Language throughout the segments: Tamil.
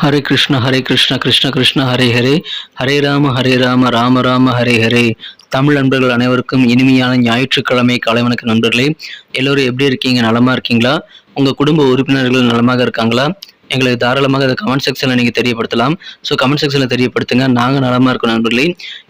ஹரே கிருஷ்ண கிருஷ்ண கிருஷ்ண ஹரே ஹரே, ஹரே ராம ராம ராம ஹரே ஹரே. தமிழ் நண்பர்கள் அனைவருக்கும் இனிமையான ஞாயிற்றுக்கிழமை காலை வணக்கம் நண்பர்களே. எல்லோரும் எப்படி இருக்கீங்க? நலமா இருக்கீங்களா? உங்க குடும்ப உறுப்பினர்கள் நலமாக இருக்காங்களா? எங்களுக்கு தாராளமாக அதை கமெண்ட் செக்ஷனில் நீங்கள் தெரியப்படுத்தலாம். ஸோ கமெண்ட் செக்ஷனில் தெரியப்படுத்துங்க. நாங்கள் நலமாக இருக்கோம் நண்பர்களே.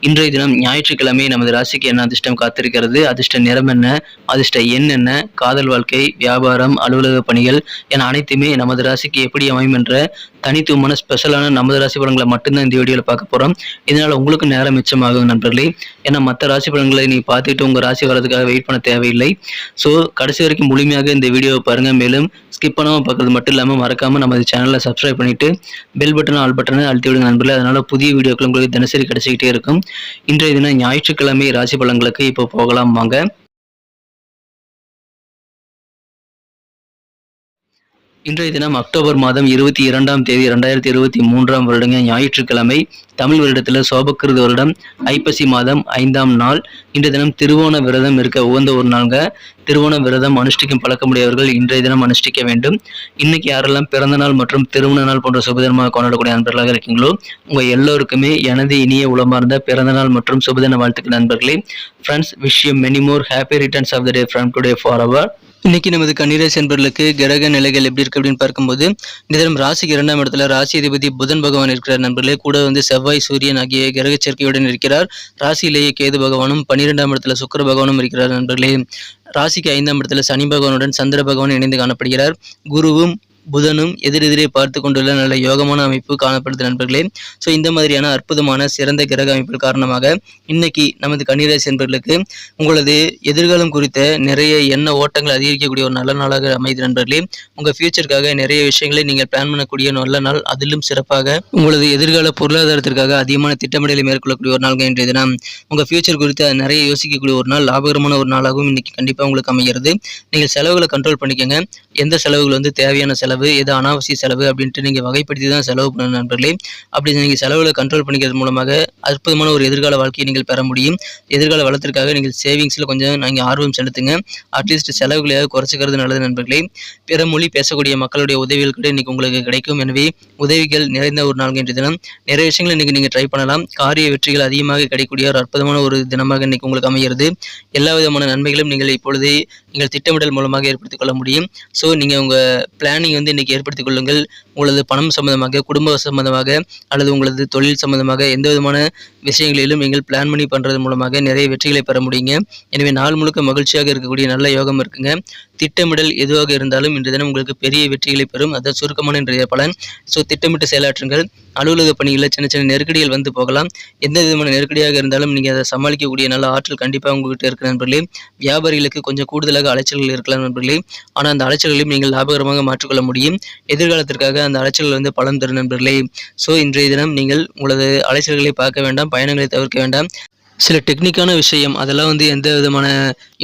இன்றைய தினம் ஞாயிற்றுக்கிழமை நமது ராசிக்கு என்ன அதிர்ஷ்டம் காத்திருக்கிறது, அதிர்ஷ்ட நிறம் என்ன, அதிர்ஷ்ட எண் என்ன, காதல் வாழ்க்கை, வியாபாரம், அலுவலக பணிகள் என அனைத்துமே நமது ராசிக்கு எப்படி அமையும் என்ற தனித்துவமான ஸ்பெஷலான நமது ராசி பலன்களை மட்டும்தான் இந்த வீடியோவில் பார்க்க போகிறோம். இதனால் உங்களுக்கு நேரம் மிச்சமாகும் நண்பர்களே. ஏன்னா மற்ற ராசி பலன்களை நீங்கள் பார்த்துட்டு உங்கள் ராசி வரதுக்காக வெயிட் பண்ண தேவையில்லை. ஸோ கடைசி வரைக்கும் முழுமையாக இந்த வீடியோவை பாருங்கள். மேலும் ஸ்கிப் பண்ணாமல் பார்க்கறது மட்டும் இல்லாமல் மறக்காமல் நம்ம சேனலை சப்ஸ்கிரைப் பண்ணிவிட்டு பெல் பட்டன் ஆல் பட்டனை அழுத்தி விடுங்க நண்பர்களே. அதனால் புதிய வீடியோக்கள் உங்களுக்கு தினசரி கிடைச்சிக்கிட்டே இருக்கும். இன்றைய தினம் ஞாயிற்றுக்கிழமை ராசி பலன்களுக்கு இப்போ போகலாம் வாங்க. இன்றைய தினம் அக்டோபர் மாதம் 22ஆம் தேதி 2023ஆம் வருடங்க ஞாயிற்றுக்கிழமை. தமிழ் வருடத்தில் சோபக்கிருது வருடம் ஐப்பசி மாதம் 5ஆம் நாள். இன்றைய தினம் திருவோண விரதம் இருக்க உகந்த ஒரு நாள்ங்க. திருவோண விரதம் அனுஷ்டிக்கும் பழக்கமுடையவர்கள் இன்றைய தினம் அனுஷ்டிக்க வேண்டும். இன்னைக்கு யாரெல்லாம் பிறந்த நாள் மற்றும் திருமண நாள் போன்ற சுபதினமாக கொண்டாடக்கூடிய நண்பர்களாக இருக்கீங்களோ உங்க எல்லோருக்குமே எனது இனிய உளமார்ந்த பிறந்த நாள் மற்றும் சுபதின வாழ்த்துக்கள் நண்பர்களே. Friends, wish you many more happy returns of the day from today for our. இன்னைக்கு நமது கன்னிராசி என்பவர்களுக்கு கிரக நிலைகள் எப்படி இருக்கு அப்படின்னு பார்க்கும்போது, இந்த தினம் ராசிக்கு 2ஆம் இடத்துல ராசி அதிபதி புதன் பகவான் இருக்கிறார் நண்பர்களே. கூட செவ்வாய், சூரியன் ஆகிய கிரக சேர்க்கையுடன் இருக்கிறார். ராசியிலேயே கேது பகவானும் 12ஆம் இடத்துல சுக்கிர பகவானும் இருக்கிறார் நண்பர்களே. ராசிக்கு 5ஆம் இடத்துல சனி பகவானுடன் சந்திர பகவான் இணைந்து காணப்படுகிறார். குருவும் புதனும் எதிரெதிரே பார்த்து கொண்டுள்ள நல்ல யோகமான அமைப்பு காணப்படுது நண்பர்களே. ஸோ இந்த மாதிரியான அற்புதமான சிறந்த கிரக அமைப்புகள் காரணமாக இன்னைக்கு நமது கன்னிராசி என்பவர்களுக்கு உங்களது எதிர்காலம் குறித்த நிறைய எண்ண ஓட்டங்கள் அதிகரிக்கக்கூடிய ஒரு நல்ல நாளாக அமைது நண்பர்களே. உங்கள் ஃபியூச்சருக்காக நிறைய விஷயங்களை நீங்கள் பிளான் பண்ணக்கூடிய நல்ல நாள். அதிலும் சிறப்பாக உங்களது எதிர்கால பொருளாதாரத்திற்காக அதிகமான திட்டமிடலை மேற்கொள்ளக்கூடிய ஒரு நாள் இன்றைய தினம். உங்கள் ஃபியூச்சர் குறித்து நிறைய யோசிக்கக்கூடிய ஒரு நாள், லாபகரமான ஒரு நாளாகவும் இன்னைக்கு கண்டிப்பாக உங்களுக்கு அமைகிறது. நீங்கள் செலவுகளை கண்ட்ரோல் பண்ணிக்கோங்க. எந்த செலவுகள் தேவையான செலவு, எது அனாவசிய செலவு அப்படின்ட்டு நீங்கள் வகைப்படுத்தி தான் செலவு பண்ணணும் நண்பர்களே. அப்படி நீங்கள் செலவுகளை கண்ட்ரோல் பண்ணிக்கிறது மூலமாக அற்புதமான ஒரு எதிர்கால வாழ்க்கையை நீங்கள் பெற முடியும். எதிர்கால வளத்திற்காக நீங்கள் சேவிங்ஸில் கொஞ்சம் நீங்கள் ஆர்வம் செலுத்துங்க. அட்லீஸ்ட் செலவுகளையாக குறைச்சிக்கிறது நல்லது நண்பர்களே. பிற மொழி பேசக்கூடிய மக்களுடைய உதவிகள் கூட இன்னைக்கு உங்களுக்கு கிடைக்கும். எனவே உதவிகள் நிறைந்த ஒரு நாள் இன்றைய தினம். நிறைய விஷயங்கள் இன்னைக்கு நீங்கள் ட்ரை பண்ணலாம். காரிய வெற்றிகள் அதிகமாக கிடைக்கக்கூடிய ஒரு அற்புதமான ஒரு தினமாக இன்னைக்கு உங்களுக்கு அமைகிறது. எல்லா விதமான நன்மைகளும் நீங்கள் இப்பொழுதே நீங்கள் திட்டமிடல் மூலமாக ஏற்படுத்திக் கொள்ள முடியும். ஸோ நீங்கள் உங்கள் பிளானிங் இன்னைக்கு ஏற்படுத்திக் கொள்ளுங்கள். உங்களது பணம் சம்பந்தமாக, குடும்ப சம்பந்தமாக அல்லது உங்களது தொழில் சம்பந்தமாக எந்த விதமான விஷயங்களிலும் நீங்கள் பிளான் பண்ணி பண்றது மூலமாக நிறைய வெற்றிகளை பெற முடியுங்க. எனவே நாள் முழுக்க மகிழ்ச்சியாக இருக்கக்கூடிய நல்ல யோகம் இருக்குங்க. திட்டமிடல் எதுவாக இருந்தாலும் இன்றைய தினம் உங்களுக்கு பெரிய வெற்றிகளை பெறும். அதான் சுருக்கமான இன்றைய பலன். ஸோ திட்டமிட்டு செயலாற்றுங்கள். அலுவலக பணிகளில் சின்ன சின்ன நெருக்கடிகள் போகலாம். எந்த விதமான நெருக்கடியாக இருந்தாலும் நீங்கள் அதை சமாளிக்கக்கூடிய நல்ல ஆற்றல் கண்டிப்பாக உங்ககிட்ட இருக்கிற நண்பர்களே. வியாபாரிகளுக்கு கொஞ்சம் கூடுதலாக அலைச்சல்கள் இருக்கலாம் நண்பர்களே. ஆனால் அந்த அலைச்சல்களையும் நீங்கள் லாபகரமாக மாற்றிக்கொள்ள முடியும். எதிர்காலத்திற்காக அந்த அலைச்சல்கள் பலன் தரும் நண்பர்களே. ஸோ இன்றைய தினம் நீங்கள் உங்களது அலைச்சல்களை பார்க்க வேண்டாம், பயணங்களை தவிர்க்க வேண்டாம். சில டெக்னிக்கான விஷயம் அதெல்லாம் எந்த விதமான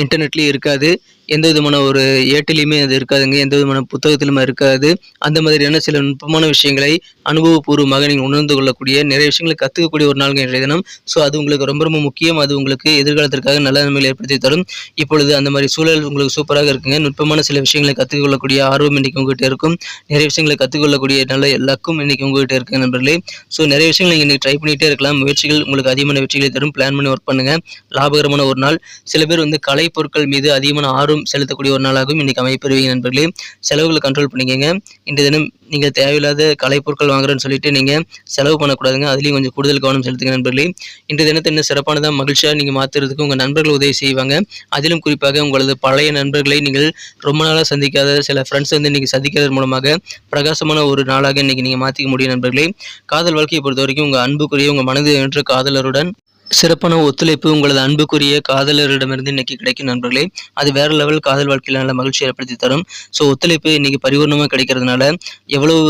இன்டர்நெட்லேயும் இருக்காது, எந்த விதமான ஒரு ஏட்டிலையுமே அது இருக்காதுங்க, எந்த விதமான புத்தகத்திலுமே இருக்காது. அந்த மாதிரியான சில நுட்பமான விஷயங்களை அனுபவபூர்வமாக நீங்கள் உணர்ந்து கொள்ளக்கூடிய நிறைய விஷயங்களை கற்றுக்கக்கூடிய ஒரு நாள் இன்றைய தினம். ஸோ அது உங்களுக்கு ரொம்ப ரொம்ப முக்கியம். அது உங்களுக்கு எதிர்காலத்திற்காக நல்ல நன்மைகளை ஏற்படுத்தி தரும். இப்பொழுது அந்த மாதிரி சூழல் உங்களுக்கு சூப்பராக இருக்குங்க. நுட்பமான சில விஷயங்களை கற்றுக்கொள்ளக்கூடிய ஆர்வம் இன்றைக்கி உங்ககிட்ட இருக்கும். நிறைய விஷயங்களை கற்றுக்கொள்ளக்கூடிய நல்ல லக்கும் இன்றைக்கி உங்ககிட்ட இருக்குங்க நண்பர்களே. ஸோ நிறைய விஷயங்கள் நீங்கள் இன்றைக்கி ட்ரை பண்ணிகிட்டே இருக்கலாம். முயற்சிகள் உங்களுக்கு அதிகமான வெற்றிகளை தரும். பிளான் பண்ணி ஒர்க் பண்ணுங்கள். லாபகரமான ஒரு நாள். சில பேர் கலை பொருட்கள் மீது அதிகமான ஆர்வம் செலுத்தக்கூடிய ஒரு நாளாகவும் இன்னைக்கு அமைப்பெறுவீங்க நண்பர்களே. செலவுகளை கண்ட்ரோல் பண்ணிக்கங்க. இன்றைய தினம் நீங்கள் தேவையில்லாத கலை பொருட்கள் வாங்குறேன்னு சொல்லிட்டு நீங்கள் செலவு பண்ணக்கூடாதுங்க. அதுலேயும் கொஞ்சம் கூடுதல் கவனம் செலுத்துங்க நண்பர்களே. இன்றைய தினத்தை இன்னும் சிறப்பானதாக மகிழ்ச்சியாக நீங்கள் மாற்றுறதுக்கு உங்கள் நண்பர்கள் உதவி செய்வாங்க. அதிலும் குறிப்பாக உங்களது பழைய நண்பர்களை நீங்கள் ரொம்ப நாளாக சந்திக்காத சில ஃப்ரெண்ட்ஸ் இன்னைக்கு சந்திக்கிறது மூலமாக பிரகாசமான ஒரு நாளாக இன்னைக்கு நீங்கள் மாற்றிக்க முடியும் நண்பர்களே. காதல் வாழ்க்கையை பொறுத்த வரைக்கும் உங்கள் அன்புக்குரிய உங்கள் மனது என்ற காதலருடன் சிறப்பான ஒத்துழைப்பு உங்களது அன்புக்குரிய காதலரிடமிருந்து இன்னைக்கு கிடைக்கும் நண்பர்களே. அது வேற லெவல் காதல் வாழ்க்கையில் நல்ல மகிழ்ச்சி ஏற்படுத்தி தரும். ஸோ ஒத்துழைப்பு இன்னைக்கு பரிபூர்ணமாக கிடைக்கிறதுனால எவ்வளவு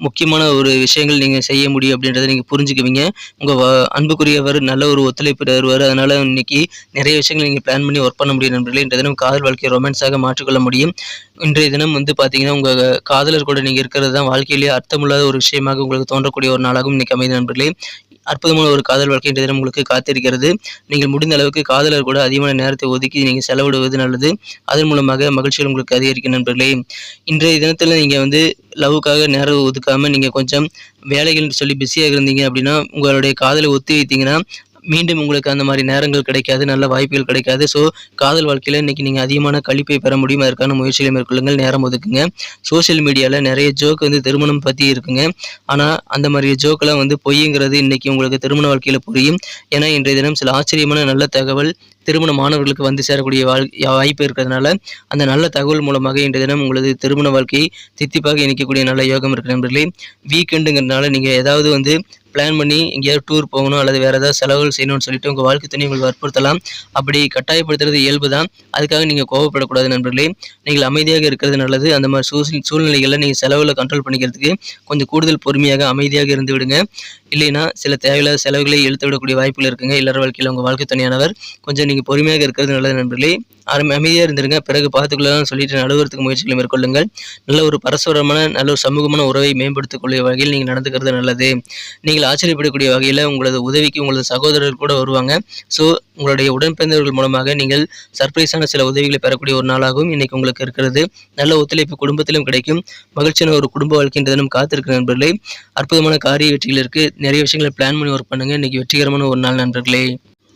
முக்கியமான ஒரு விஷயங்கள் நீங்கள் செய்ய முடியும் அப்படின்றத நீங்கள் புரிஞ்சுக்குவீங்க. உங்கள் அன்புக்குரியவர் நல்ல ஒரு ஒத்துழைப்பு தருவார். அதனால இன்னைக்கு நிறைய விஷயங்கள் நீங்கள் பிளான் பண்ணி ஒர்க் பண்ண முடியும் நண்பர்களே. இன்றைய தினம் காதல் வாழ்க்கையை ரொமான்ஸாக மாற்றிக்கொள்ள முடியும். இன்றைய தினம் பார்த்தீங்கன்னா உங்கள் காதலர் கூட நீங்கள் இருக்கிறது தான் வாழ்க்கையிலேயே அர்த்தமுள்ளாத ஒரு விஷயமாக உங்களுக்கு தோன்றக்கூடிய ஒரு நாளாகவும் இன்னைக்கு அமைதி நண்பர்களே. அற்புதமான ஒரு காதல் வாழ்க்கை இன்றைய தினம் உங்களுக்கு காத்திருக்கிறது. நீங்கள் முடிந்த அளவுக்கு காதலர் கூட அதிகமான நேரத்தை ஒதுக்கி நீங்கள் செலவிடுவது நல்லது. அதன் மூலமாக மகிழ்ச்சிகள் உங்களுக்கு அதிகரிக்கும் நண்பர்களே. இன்றைய தினத்தில் நீங்கள் லவ்வுக்காக நேரம் ஒதுக்காமல் நீங்கள் கொஞ்சம் வேலைகள்னு சொல்லி பிஸியாக இருந்தீங்க அப்படின்னா, உங்களுடைய காதலை ஒத்தி வைத்தீங்கன்னா மீண்டும் உங்களுக்கு அந்த மாதிரி நேரங்கள் கிடைக்காது, நல்ல வாய்ப்புகள் கிடைக்காது. ஸோ காதல் வாழ்க்கையில் இன்றைக்கி நீங்கள் அதிகமான களிப்பை பெற முடியும். அதற்கான முயற்சிகளை மேற்கொள்ளுங்கள், நேரம் ஒதுக்குங்க. சோஷியல் மீடியாவில் நிறைய ஜோக் திருமணம் பற்றி இருக்குங்க. ஆனால் அந்த மாதிரி ஜோக்கெல்லாம் பொய்யுங்கிறது இன்றைக்கி உங்களுக்கு திருமண வாழ்க்கையில் புரியும். ஏன்னா இன்றைய தினம் சில ஆச்சரியமான நல்ல தகவல் திருமண மாணவர்களுக்கு சேரக்கூடிய வாய்ப்பு இருக்கிறதுனால அந்த நல்ல தகவல் மூலமாக இன்றைய தினம் உங்களது திருமண வாழ்க்கையை தித்திப்பாக இணைக்கக்கூடிய நல்ல யோகம் இருக்கு நண்பர்களே. வீக்கெண்டுங்கிறதுனால நீங்கள் ஏதாவது பிளான் பண்ணி எங்கேயாவது டூர் போகணும் அல்லது வேறு ஏதாவது செலவுகள் செய்யணும்னு சொல்லிட்டு உங்கள் வாழ்க்கை துணை உங்களுக்கு வற்புறுத்தலாம். அப்படி கட்டாயப்படுத்துறது இயல்பு தான். அதுக்காக நீங்கள் கோவப்படக்கூடாது நண்பர்களே. நீங்கள் அமைதியாக இருக்கிறது நல்லது. அந்த மாதிரி சூழ்நிலைகளில் நீங்கள் செலவுகளை கண்ட்ரோல் பண்ணிக்கிறதுக்கு கொஞ்சம் கூடுதல் பொறுமையாக அமைதியாக இருந்து விடுங்க. இல்லைன்னா சில தேவையில்லாத செலவுகளை இழுத்து விடக்கூடிய வாய்ப்புகள் இருக்குங்க. இல்லற வாழ்க்கையில் உங்கள் வாழ்க்கை துணையானவர் கொஞ்சம் நீங்கள் பொறுமையாக இருக்கிறது நல்லது நண்பர்களே. அமைதியாக இருந்துருங்க. பிறகு பார்த்துக்கொள்ளலாம் சொல்லிட்டு நழுவுறதுக்கு முயற்சிகளை மேற்கொள்ளுங்கள். நல்ல ஒரு பரஸ்பரமான நல்ல ஒரு சமூகமான உறவை மேம்படுத்தக்கூடிய வகையில் நீங்கள் நடந்துக்கிறது நல்லது. நீங்கள் ஆச்சரியப்படக்கூடிய வகையில் உங்களது உதவிக்கு உங்களது சகோதரர்கள் கூட வருவாங்க. ஸோ உங்களுடைய உடன்பிறந்தவர்கள் மூலமாக நீங்கள் சர்ப்ரைஸான சில உதவிகளை பெறக்கூடிய ஒரு நாளாகவும் இன்றைக்கி உங்களுக்கு இருக்கிறது. நல்ல ஒத்துழைப்பு குடும்பத்திலும் கிடைக்கும். மகிழ்ச்சியான ஒரு குடும்ப வாழ்க்கைன்ற தினம் காத்திருக்கிற நண்பர்களே. அற்புதமான காரிய வெற்றிகள் இருக்குது. நிறைய விஷயங்களை பிளான் பண்ணி ஒர்க் பண்ணுங்கள். இன்றைக்கி வெற்றிகரமான ஒரு நாள் நண்பர்களே.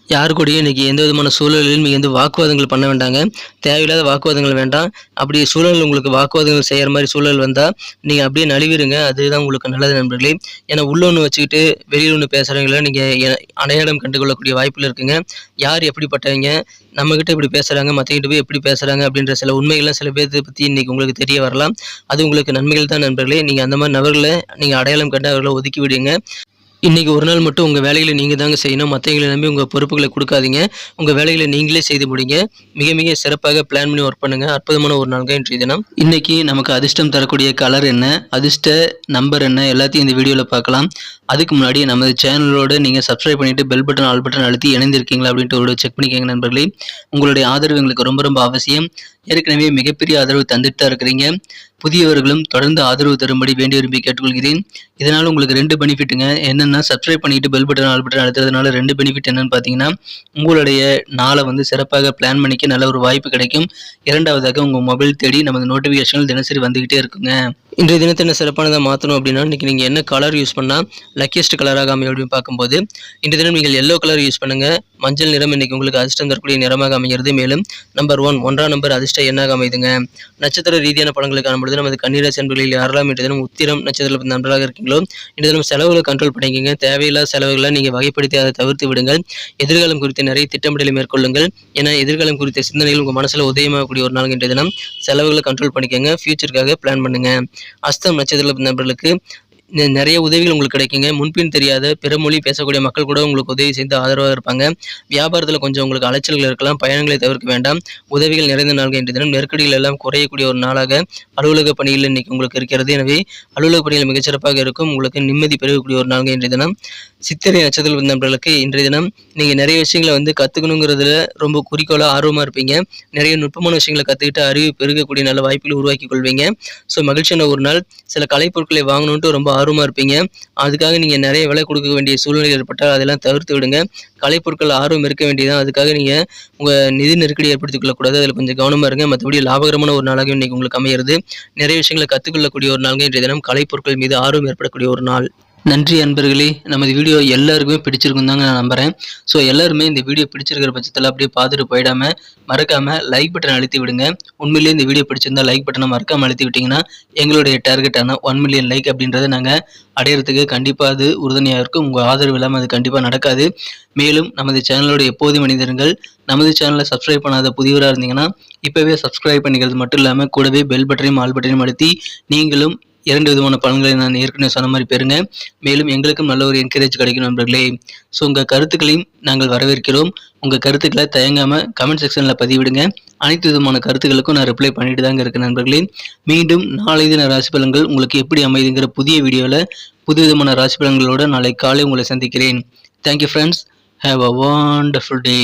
யாரு கூடயும் இன்றைக்கி எந்த விதமான சூழலிலும் நீங்கள் வாக்குவாதங்கள் பண்ண வேண்டாங்க. தேவையில்லாத வாக்குவாதங்கள் வேண்டாம். அப்படி சூழல் உங்களுக்கு வாக்குவாதங்கள் செய்கிற மாதிரி சூழல் வந்தால் நீங்கள் அப்படியே நழுவிடுங்க. அதுதான் உங்களுக்கு நல்லது நண்பர்களே. ஏன்னா உள்ள ஒன்று வச்சுக்கிட்டு வெளியில் ஒன்று பேசுகிறவங்கள நீங்கள் அடையாளம் கண்டுகொள்ளக்கூடிய வாய்ப்பில் இருக்குங்க. யார் எப்படிப்பட்டவங்க, நம்மக்கிட்ட இப்படி பேசுகிறாங்க, மற்றவங்கிட்ட போய் எப்படி பேசுகிறாங்க அப்படின்ற சில உண்மைகள்லாம் சில பேர்த்தை பற்றி இன்றைக்கி உங்களுக்கு தெரிய வரலாம். அது உங்களுக்கு நன்மைகள் தான் நண்பர்களே. நீங்கள் அந்த மாதிரி நபர்களை நீங்கள் அடையாளம் கண்டு அவர்களை ஒதுக்கி விடுங்க. இன்றைக்கி ஒரு நாள் மட்டும் உங்கள் வேலைகளை நீங்கள் தாங்க செய்யணும். மற்றவங்களை நம்பி உங்கள் பொறுப்புகளை கொடுக்காதீங்க. உங்கள் வேலைகளை நீங்களே செய்து முடிங்க. மிக மிக சிறப்பாக பிளான் பண்ணி ஒர்க் பண்ணுங்கள். அற்புதமான ஒரு நாளுங்க இன்றைய தினம். இன்றைக்கி நமக்கு அதிர்ஷ்டம் தரக்கூடிய கலர் என்ன, அதிர்ஷ்ட நம்பர் என்ன, எல்லாத்தையும் இந்த வீடியோவில் பார்க்கலாம். அதுக்கு முன்னாடி நமது சேனலோடு நீங்கள் சப்ஸ்கிரைப் பண்ணிவிட்டு பெல் பட்டன் ஆல் பட்டன் அழுத்தி இணைந்திருக்கீங்களா அப்படின்ட்டு ஒரு செக் பண்ணிக்கோங்க நண்பர்களே. உங்களுடைய ஆதரவு எங்களுக்கு ரொம்ப ரொம்ப அவசியம். ஏற்கனவே மிகப்பெரிய ஆதரவு தந்துட்டு தான் இருக்கிறீங்க. புதியவர்களும் தொடர்ந்து ஆதரவு தரும்படி வேண்டி விரும்பி கேட்டுக்கொள்கிறேன். இதனால் உங்களுக்கு 2 பெனிஃபிட்டுங்க. என்னென்னா சப்ஸ்கிரைப் பண்ணிட்டு பெல் பட்டன் ஆல் பட்டன் அழுத்துறதுனால 2 பெனிஃபிட் என்னன்னு பார்த்தீங்கன்னா, உங்களுடைய நாளை சிறப்பாக பிளான் பண்ணிக்க நல்ல ஒரு வாய்ப்பு கிடைக்கும். இரண்டாவதாக உங்கள் மொபைல் தேடி நமது நோட்டிஃபிகேஷன்கள் தினசரி வந்துக்கிட்டே இருக்குங்க. இன்றைய தினத்தை என்ன சிறப்பானதாக மாற்றணும் அப்படின்னா, இன்றைக்கி நீங்கள் என்ன கலர் யூஸ் பண்ணால் லக்கியஸ்ட் கலராக அமையும் அப்படின்னு பார்க்கும்போது, இன்றைய தினம் நீங்கள் எல்லோ கலர் யூஸ் பண்ணுங்கள். மஞ்சள் நிறம் இன்றைக்கி உங்களுக்கு அதிர்ஷ்டம் தரக்கூடிய நிறமாக அமைகிறது. மேலும் நம்பர் 1 1ஆம் நம்பர் அதிர்ஷ்ட எண்ணாக அமைதுங்க. நட்சத்திர ரீதியான படங்களை காணும்பொழுது நமது கன்னிராசி அன்பர்களில் யாரெல்லாம் இன்றைய தினம் உத்திரம் நட்சத்திர நண்பர்களாக இருக்கீங்களோ, இன்றைய தினம் செலவுகளை கண்ட்ரோல் பண்ணிக்கங்க. தேவையில்லாத செலவுகளை நீங்கள் வகைப்படுத்தி அதை தவிர்த்து விடுங்கள். எதிர்காலம் குறித்து நிறைய திட்டமிடலை மேற்கொள்ளுங்கள். ஏன்னா எதிர்காலம் குறித்த சிந்தனைகள் உங்கள் மனசில் உதயமாகக்கூடிய ஒரு நாள் இன்றைய தினம். செலவுகளை கண்ட்ரோல் பண்ணிக்கங்க. ஃபியூச்சருக்காக பிளான் பண்ணுங்கள். அஸ்தம் நட்சத்திர நண்பர்களுக்கு நிறைய உதவிகள் உங்களுக்கு கிடைக்குங்க. முன்பின் தெரியாத பிற மொழி பேசக்கூடிய மக்கள் கூட உங்களுக்கு உதவி செய்து ஆதரவாக இருப்பாங்க. வியாபாரத்தில் கொஞ்சம் உங்களுக்கு அலைச்சல்கள் இருக்கலாம். பயணங்களை தவிர்க்க வேண்டாம். உதவிகள் நிறைந்த நாள்கள் இன்றைய தினம். நெருக்கடிகள் எல்லாம் குறையக்கூடிய ஒரு நாளாக அலுவலக பணியில் இன்னைக்கு உங்களுக்கு இருக்கிறது. எனவே அலுவலக பணிகள் மிகச்சிறப்பாக இருக்கும். உங்களுக்கு நிம்மதி பெறக்கூடிய ஒரு நாள்கள் இன்றைய தினம். சித்திரை நட்சத்திர நண்பர்களுக்கு இன்றைய தினம் நீங்கள் நிறைய விஷயங்களை கற்றுக்கணுங்கிறதுல ரொம்ப குறிக்கோளாக ஆர்வமாக இருப்பீங்க. நிறைய நுட்பமான விஷயங்களை கற்றுக்கிட்டு அறிவு பெருகக்கூடிய நல்ல வாய்ப்புகளை உருவாக்கி கொள்வீங்க. ஸோ மகிழ்ச்சியான ஒரு நாள். சில கலைப்பொருட்களை வாங்கணுன்ட்டு ரொம்ப ஆர்வமாக இருப்பீங்க. அதுக்காக நீங்கள் நிறைய விலை கொடுக்க வேண்டிய சூழ்நிலை ஏற்பட்டால் அதெல்லாம் தவிர்த்து விடுங்க. கலைப்பொருட்கள் ஆர்வம் இருக்க வேண்டியதான். அதுக்காக நீங்கள் உங்கள் நிதி நெருக்கடி ஏற்படுத்திக் கொள்ளக்கூடாது. அதில் கொஞ்சம் கவனமாக இருங்க. மற்றபடி லாபகரமான ஒரு நாளாக இன்றைக்கி உங்களுக்கு அமைகிறது. நிறைய விஷயங்களை கற்றுக்கொள்ளக்கூடிய ஒரு நாள்கள் இன்றைய தினம். கலைப்பொருட்கள் மீது ஆர்வம் ஏற்படக்கூடிய ஒரு நாள். நன்றி அன்பர்களே. நமது வீடியோ எல்லாருக்குமே பிடிச்சிருக்கும் தாங்க நான் நம்புகிறேன். ஸோ எல்லாருமே இந்த வீடியோ பிடிச்சிருக்கிற பட்சத்தில் அப்படியே பார்த்துட்டு போயிடாமல் மறக்காமல் லைக் பட்டன் அழுத்தி விடுங்க. உண்மையிலேயே இந்த வீடியோ பிடிச்சிருந்தா லைக் பட்டனை மறக்காமல் அழுத்தி விட்டிங்கன்னா எங்களுடைய டார்கெட்டான 1 மில்லியன் லைக் அப்படின்றத நாங்கள் அடையிறதுக்கு கண்டிப்பாக அது உறுதுணையாக இருக்கும். உங்கள் ஆதரவு இல்லாமல் அது கண்டிப்பாக நடக்காது. மேலும் நமது சேனலோட எப்போதும் மனிதர்கள் நமது சேனலை சப்ஸ்கிரைப் பண்ணாத புதியவராக இருந்தீங்கன்னா இப்போவே சப்ஸ்கிரைப் பண்ணிக்கிறது மட்டும் இல்லாமல் கூடவே பெல் பட்டனையும் ஆல் பட்டனையும் அழுத்தி நீங்களும் 2 விதமான பலன்களை நான் ஏற்கனவே சொன்ன மாதிரி பெறுங்க. மேலும் எங்களுக்கும் நல்ல ஒரு என்கரேஜ் கிடைக்கும் நண்பர்களே. ஸோ உங்கள் கருத்துக்களையும் நாங்கள் வரவேற்கிறோம். உங்கள் கருத்துக்களை தயங்காமல் கமெண்ட் செக்ஷனில் பதிவிடுங்க. அனைத்து விதமான கருத்துக்களுக்கும் நான் ரிப்ளை பண்ணிட்டு தாங்க இருக்கேன் நண்பர்களே. மீண்டும் நாளை தின ராசி பலன்கள் உங்களுக்கு எப்படி அமைதுங்கிற புதிய வீடியோவில் புது விதமான ராசி பலன்களோடு நாளை காலை உங்களை சந்திக்கிறேன். Thank you friends. Have a wonderful day.